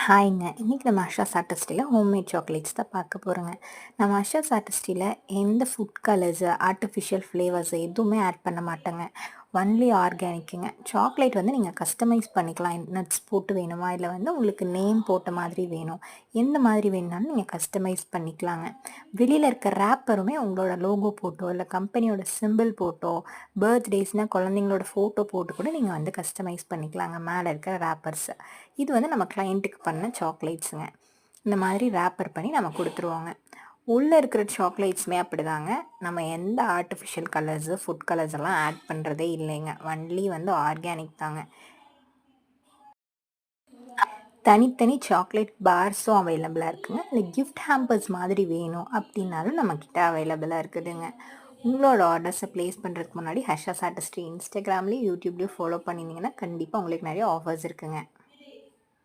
ஹாய்ங்க. இன்னைக்கு நம்ம அஷாஸ் ஆர்டிஸ்டில homemade chocolates தான் பார்க்க போறோங்க. நம்ம அஷாஸ் ஆர்டிஸ்டில எந்த ஃபுட் கலர்ஸ், ஆர்ட்டிஃபிஷியல் ஃப்ளேவர்ஸ் எதுவுமே ஆட் பண்ண மாட்டோங்க. ஒன்லி ஆர்கானிக்குங்க. சாக்லேட் வந்து நீங்க கஸ்டமைஸ் பண்ணிக்கலாம். நட்ஸ் போட்டு வேணுமா? இல்ல வந்து உங்களுக்கு நேம் போட்ட மாதிரி வேணும். எந்த மாதிரி வேணும்னாலும் நீங்க கஸ்டமைஸ் பண்ணிக்கலாங்க. வெளியில இருக்க ரேப்பருமே உங்களோட லோகோ போட்டோ, இல்ல கம்பெனியோட சிம்பிள் போட்டோ, பர்த்டேஸ்னா குழந்தைங்களோட ஃபோட்டோ போட்டு கூட நீங்க வந்து கஸ்டமைஸ் பண்ணிக்கலாங்க. மேல இருக்கிற ரேப்பர்ஸ். இது வந்து நம்ம கிளையண்ட்டுக்கு பண்ண சாக்லேட்ஸுங்க. இந்த மாதிரி ரேப்பர் பண்ணி நம்ம குடுத்துருவோங்க. உள்ள இருக்கிற சாக்லேட்ஸுமே அப்படிதாங்க. நம்ம எந்த ஆர்ட்டிஃபிஷியல் கலர்ஸு, ஃபுட் கலர்ஸ் எல்லாம் ஆட் பண்றதே இல்லைங்க. ஒன்லி வந்து ஆர்கானிக் தாங்க. தனித்தனி சாக்லேட் பார்ஸும் அவைலபிளா இருக்குங்க. இல்ல கிஃப்ட் ஹேம்பர்ஸ் மாதிரி வேணும் அப்படின்னாலும் நம்மகிட்ட அவைலபிளா இருக்குதுங்க. உங்களோட ஆர்டர்ஸை பிளேஸ் பண்ணுறதுக்கு முன்னாடி ஹர்ஷாஸ் ஆர்டிஸ்ட்ரி இன்ஸ்டாகிராம்லேயும் யூடியூப்லேயும் ஃபாலோ பண்ணியிருந்தீங்கன்னா கண்டிப்பாக உங்களுக்கு நிறைய ஆஃபர்ஸ் இருக்குங்க.